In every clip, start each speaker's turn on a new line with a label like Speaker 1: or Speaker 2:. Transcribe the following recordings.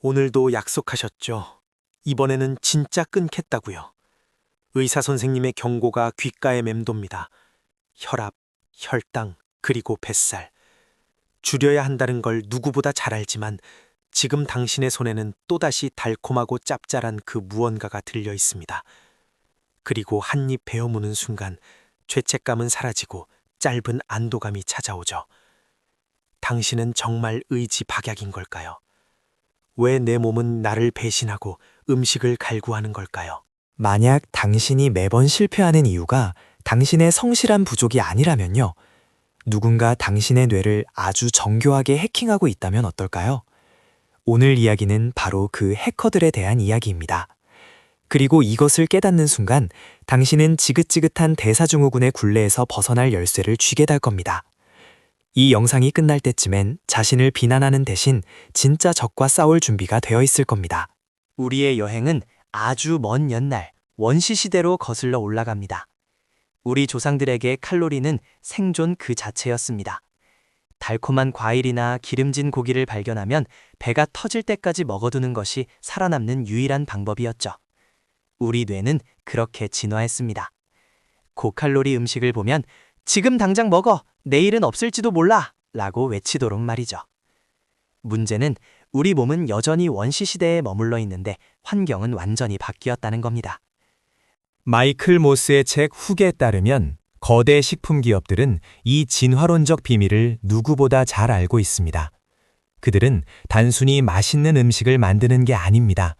Speaker 1: 오늘도 약속하셨죠. 이번에는 진짜 끊겠다고요. 의사 선생님의 경고가 귓가에 맴돕니다. 혈압, 혈당, 그리고 뱃살. 줄여야 한다는 걸 누구보다 잘 알지만 지금 당신의 손에는 또다시 달콤하고 짭짤한 그 무언가가 들려 있습니다. 그리고 한 입 베어 무는 순간 죄책감은 사라지고 짧은 안도감이 찾아오죠. 당신은 정말 의지박약인 걸까요? 왜 내 몸은 나를 배신하고 음식을 갈구하는 걸까요?
Speaker 2: 만약 당신이 매번 실패하는 이유가 당신의 성실한 부족이 아니라면요. 누군가 당신의 뇌를 아주 정교하게 해킹하고 있다면 어떨까요? 오늘 이야기는 바로 그 해커들에 대한 이야기입니다. 그리고 이것을 깨닫는 순간 당신은 지긋지긋한 대사증후군의 굴레에서 벗어날 열쇠를 쥐게 될 겁니다. 이 영상이 끝날 때쯤엔 자신을 비난하는 대신 진짜 적과 싸울 준비가 되어 있을 겁니다.
Speaker 3: 우리의 여행은 아주 먼 옛날 원시 시대로 거슬러 올라갑니다. 우리 조상들에게 칼로리는 생존 그 자체였습니다. 달콤한 과일이나 기름진 고기를 발견하면 배가 터질 때까지 먹어두는 것이 살아남는 유일한 방법이었죠. 우리 뇌는 그렇게 진화했습니다. 고칼로리 음식을 보면 지금 당장 먹어! 내일은 없을지도 몰라! 라고 외치도록 말이죠. 문제는 우리 몸은 여전히 원시시대에 머물러 있는데 환경은 완전히 바뀌었다는 겁니다.
Speaker 4: 마이클 모스의 책 훅에 따르면 거대 식품 기업들은 이 진화론적 비밀을 누구보다 잘 알고 있습니다. 그들은 단순히 맛있는 음식을 만드는 게 아닙니다.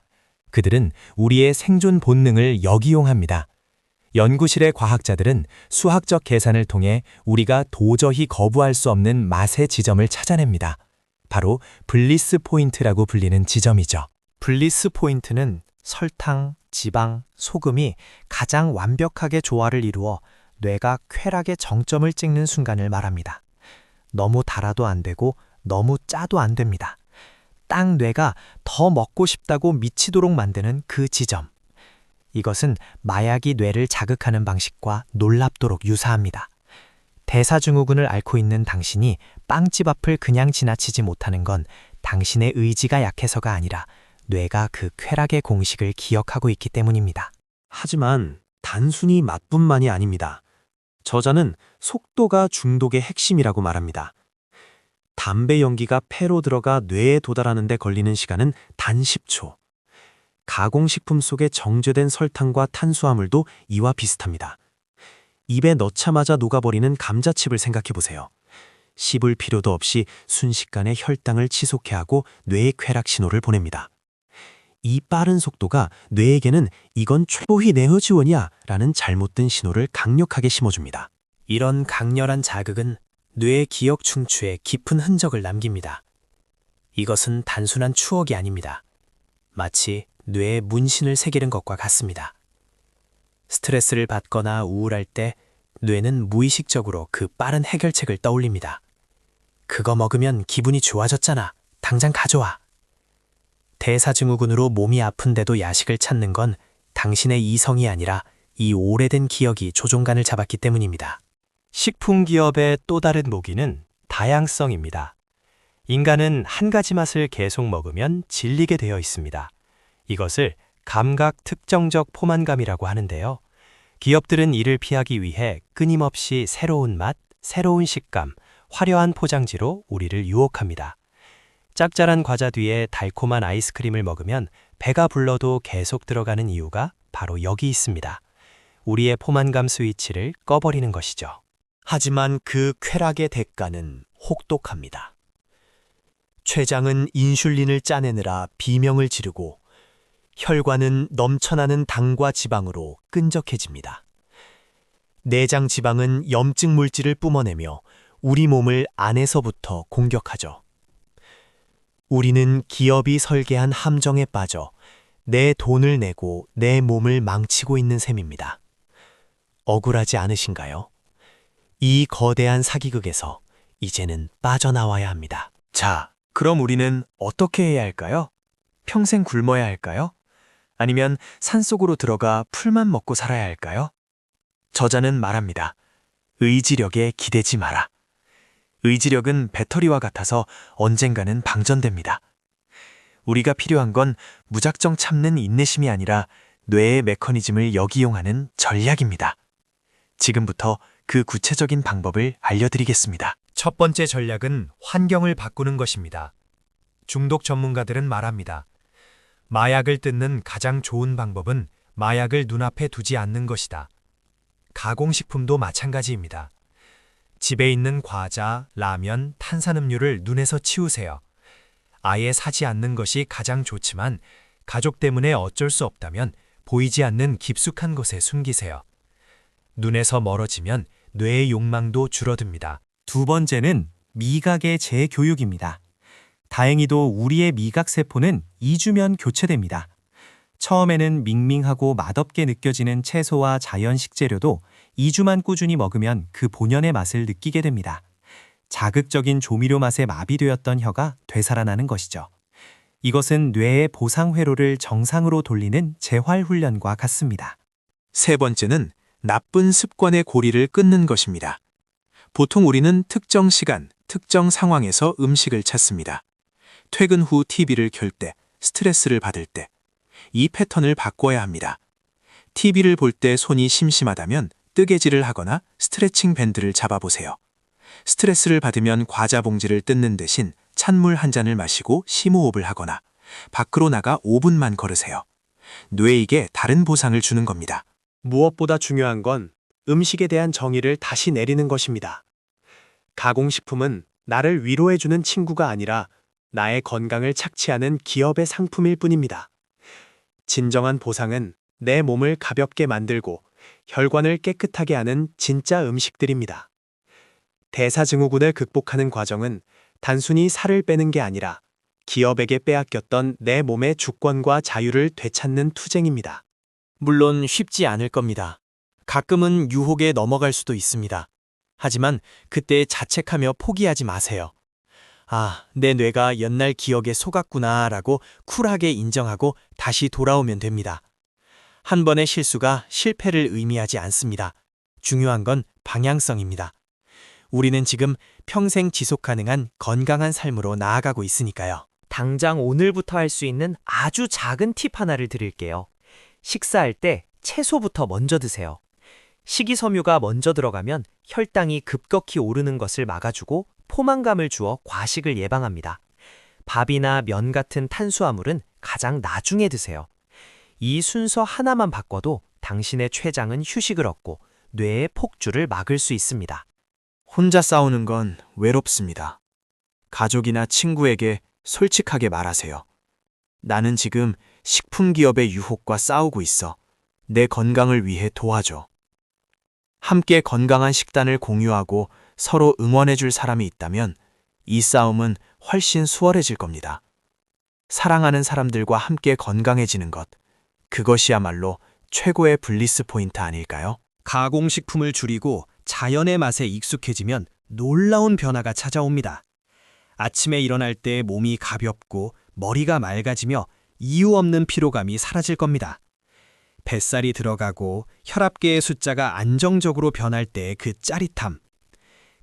Speaker 4: 그들은 우리의 생존 본능을 역이용합니다. 연구실의 과학자들은 수학적 계산을 통해 우리가 도저히 거부할 수 없는 맛의 지점을 찾아냅니다. 바로 블리스 포인트라고 불리는 지점이죠.
Speaker 1: 블리스 포인트는 설탕, 지방, 소금이 가장 완벽하게 조화를 이루어 뇌가 쾌락의 정점을 찍는 순간을 말합니다. 너무 달아도 안 되고 너무 짜도 안 됩니다. 딱 뇌가 더 먹고 싶다고 미치도록 만드는 그 지점. 이것은 마약이 뇌를 자극하는 방식과 놀랍도록 유사합니다. 대사증후군을 앓고 있는 당신이 빵집 앞을 그냥 지나치지 못하는 건 당신의 의지가 약해서가 아니라 뇌가 그 쾌락의 공식을 기억하고 있기 때문입니다.
Speaker 5: 하지만 단순히 맛뿐만이 아닙니다. 저자는 속도가 중독의 핵심이라고 말합니다. 담배 연기가 폐로 들어가 뇌에 도달하는 데 걸리는 시간은 단 10초. 가공식품 속에 정제된 설탕과 탄수화물도 이와 비슷합니다. 입에 넣자마자 녹아버리는 감자칩을 생각해보세요. 씹을 필요도 없이 순식간에 혈당을 치솟게 하고 뇌의 쾌락 신호를 보냅니다. 이 빠른 속도가 뇌에게는 이건 최고의 내어 지원이야 라는 잘못된 신호를 강력하게 심어줍니다.
Speaker 1: 이런 강렬한 자극은 뇌의 기억 충추에 깊은 흔적을 남깁니다. 이것은 단순한 추억이 아닙니다. 마치 뇌에 문신을 새기는 것과 같습니다. 스트레스를 받거나 우울할 때 뇌는 무의식적으로 그 빠른 해결책을 떠올립니다. 그거 먹으면 기분이 좋아졌잖아. 당장 가져와. 대사증후군으로 몸이 아픈데도 야식을 찾는 건 당신의 이성이 아니라 이 오래된 기억이 조종간을 잡았기 때문입니다.
Speaker 3: 식품 기업의 또 다른 모기는 다양성입니다. 인간은 한 가지 맛을 계속 먹으면 질리게 되어 있습니다. 이것을 감각 특정적 포만감이라고 하는데요. 기업들은 이를 피하기 위해 끊임없이 새로운 맛, 새로운 식감, 화려한 포장지로 우리를 유혹합니다. 짭짤한 과자 뒤에 달콤한 아이스크림을 먹으면 배가 불러도 계속 들어가는 이유가 바로 여기 있습니다. 우리의 포만감 스위치를 꺼버리는 것이죠.
Speaker 1: 하지만 그 쾌락의 대가는 혹독합니다. 췌장은 인슐린을 짜내느라 비명을 지르고 혈관은 넘쳐나는 당과 지방으로 끈적해집니다. 내장 지방은 염증 물질을 뿜어내며 우리 몸을 안에서부터 공격하죠. 우리는 기업이 설계한 함정에 빠져 내 돈을 내고 내 몸을 망치고 있는 셈입니다. 억울하지 않으신가요? 이 거대한 사기극에서 이제는 빠져나와야 합니다.
Speaker 5: 자, 그럼 우리는 어떻게 해야 할까요? 평생 굶어야 할까요? 아니면 산속으로 들어가 풀만 먹고 살아야 할까요? 저자는 말합니다. 의지력에 기대지 마라. 의지력은 배터리와 같아서 언젠가는 방전됩니다.
Speaker 2: 우리가 필요한 건 무작정 참는 인내심이 아니라 뇌의 메커니즘을 역이용하는 전략입니다. 지금부터 그 구체적인 방법을 알려드리겠습니다.
Speaker 4: 첫 번째 전략은 환경을 바꾸는 것입니다. 중독 전문가들은 말합니다. 마약을 뜯는 가장 좋은 방법은 마약을 눈앞에 두지 않는 것이다. 가공식품도 마찬가지입니다. 집에 있는 과자, 라면, 탄산음료를 눈에서 치우세요. 아예 사지 않는 것이 가장 좋지만 가족 때문에 어쩔 수 없다면 보이지 않는 깊숙한 곳에 숨기세요. 눈에서 멀어지면 뇌의 욕망도 줄어듭니다.
Speaker 2: 두 번째는 미각의 재교육입니다. 다행히도 우리의 미각세포는 2주면 교체됩니다. 처음에는 밍밍하고 맛없게 느껴지는 채소와 자연 식재료도 2주만 꾸준히 먹으면 그 본연의 맛을 느끼게 됩니다. 자극적인 조미료 맛에 마비되었던 혀가 되살아나는 것이죠. 이것은 뇌의 보상 회로를 정상으로 돌리는 재활 훈련과 같습니다.
Speaker 1: 세 번째는 나쁜 습관의 고리를 끊는 것입니다. 보통 우리는 특정 시간, 특정 상황에서 음식을 찾습니다. 퇴근 후 TV를 켤 때, 스트레스를 받을 때, 이 패턴을 바꿔야 합니다. TV를 볼 때 손이 심심하다면 뜨개질을 하거나 스트레칭 밴드를 잡아보세요. 스트레스를 받으면 과자 봉지를 뜯는 대신 찬물 한 잔을 마시고 심호흡을 하거나 밖으로 나가 5분만 걸으세요. 뇌에게 다른 보상을 주는 겁니다.
Speaker 5: 무엇보다 중요한 건 음식에 대한 정의를 다시 내리는 것입니다. 가공식품은 나를 위로해주는 친구가 아니라 나의 건강을 착취하는 기업의 상품일 뿐입니다. 진정한 보상은 내 몸을 가볍게 만들고 혈관을 깨끗하게 하는 진짜 음식들입니다. 대사증후군을 극복하는 과정은 단순히 살을 빼는 게 아니라 기업에게 빼앗겼던 내 몸의 주권과 자유를 되찾는 투쟁입니다.
Speaker 3: 물론 쉽지 않을 겁니다. 가끔은 유혹에 넘어갈 수도 있습니다. 하지만 그때 자책하며 포기하지 마세요. 아, 내 뇌가 옛날 기억에 속았구나 라고 쿨하게 인정하고 다시 돌아오면 됩니다. 한 번의 실수가 실패를 의미하지 않습니다. 중요한 건 방향성입니다. 우리는 지금 평생 지속 가능한 건강한 삶으로 나아가고 있으니까요. 당장 오늘부터 할 수 있는 아주 작은 팁 하나를 드릴게요. 식사할 때 채소부터 먼저 드세요. 식이섬유가 먼저 들어가면 혈당이 급격히 오르는 것을 막아주고 포만감을 주어 과식을 예방합니다. 밥이나 면 같은 탄수화물은 가장 나중에 드세요. 이 순서 하나만 바꿔도 당신의 췌장은 휴식을 얻고 뇌의 폭주를 막을 수 있습니다.
Speaker 2: 혼자 싸우는 건 외롭습니다. 가족이나 친구에게 솔직하게 말하세요. 나는 지금 식품 기업의 유혹과 싸우고 있어. 내 건강을 위해 도와줘. 함께 건강한 식단을 공유하고 서로 응원해줄 사람이 있다면 이 싸움은 훨씬 수월해질 겁니다. 사랑하는 사람들과 함께 건강해지는 것, 그것이야말로 최고의 블리스 포인트 아닐까요?
Speaker 3: 가공식품을 줄이고 자연의 맛에 익숙해지면 놀라운 변화가 찾아옵니다. 아침에 일어날 때 몸이 가볍고 머리가 맑아지며 이유 없는 피로감이 사라질 겁니다. 뱃살이 들어가고 혈압계의 숫자가 안정적으로 변할 때의 그 짜릿함.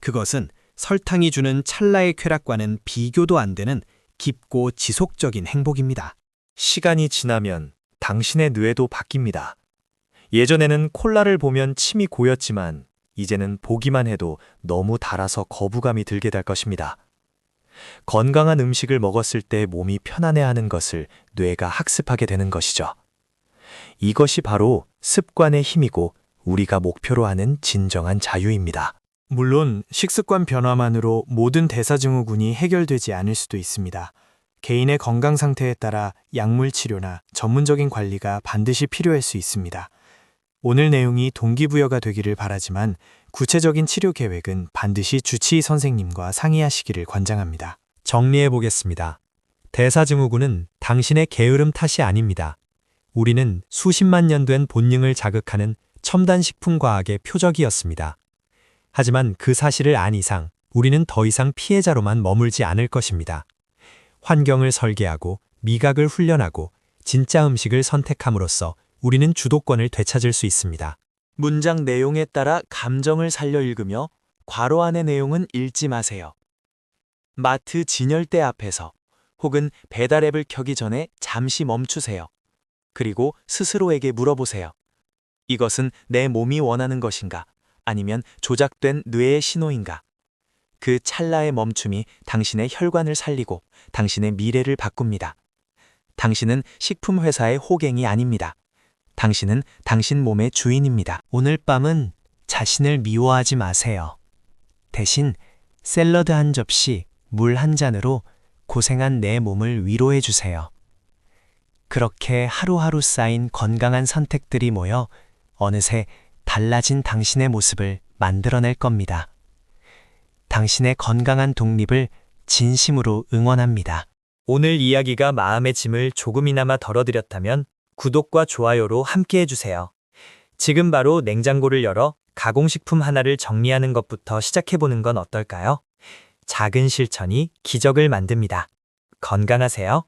Speaker 3: 그것은 설탕이 주는 찰나의 쾌락과는 비교도 안 되는 깊고 지속적인 행복입니다.
Speaker 4: 시간이 지나면 당신의 뇌도 바뀝니다. 예전에는 콜라를 보면 침이 고였지만 이제는 보기만 해도 너무 달아서 거부감이 들게 될 것입니다. 건강한 음식을 먹었을 때 몸이 편안해하는 것을 뇌가 학습하게 되는 것이죠. 이것이 바로 습관의 힘이고 우리가 목표로 하는 진정한 자유입니다.
Speaker 2: 물론 식습관 변화만으로 모든 대사증후군이 해결되지 않을 수도 있습니다. 개인의 건강 상태에 따라 약물 치료나 전문적인 관리가 반드시 필요할 수 있습니다. 오늘 내용이 동기부여가 되기를 바라지만 구체적인 치료 계획은 반드시 주치의 선생님과 상의하시기를 관장합니다.
Speaker 4: 정리해 보겠습니다. 대사증후군은 당신의 게으름 탓이 아닙니다. 우리는 수십만 년 된 본능을 자극하는 첨단 식품 과학의 표적이었습니다. 하지만 그 사실을 안 이상 우리는 더 이상 피해자로만 머물지 않을 것입니다. 환경을 설계하고 미각을 훈련하고 진짜 음식을 선택함으로써 우리는 주도권을 되찾을 수 있습니다.
Speaker 3: 문장 내용에 따라 감정을 살려 읽으며 괄호 안의 내용은 읽지 마세요. 마트 진열대 앞에서
Speaker 1: 혹은 배달 앱을 켜기 전에 잠시 멈추세요. 그리고 스스로에게 물어보세요. 이것은 내 몸이 원하는 것인가? 아니면 조작된 뇌의 신호인가? 그 찰나의 멈춤이 당신의 혈관을 살리고 당신의 미래를 바꿉니다. 당신은 식품 회사의 호갱이 아닙니다. 당신은 당신 몸의 주인입니다.
Speaker 3: 오늘 밤은 자신을 미워하지 마세요. 대신 샐러드 한 접시, 물 한 잔으로 고생한 내 몸을 위로해 주세요. 그렇게 하루하루 쌓인 건강한 선택들이 모여 어느새 달라진 당신의 모습을 만들어낼 겁니다. 당신의 건강한 독립을 진심으로 응원합니다.
Speaker 4: 오늘 이야기가 마음의 짐을 조금이나마 덜어드렸다면 구독과 좋아요로 함께 해주세요. 지금 바로 냉장고를 열어 가공식품 하나를 정리하는 것부터 시작해보는 건 어떨까요? 작은 실천이 기적을 만듭니다. 건강하세요.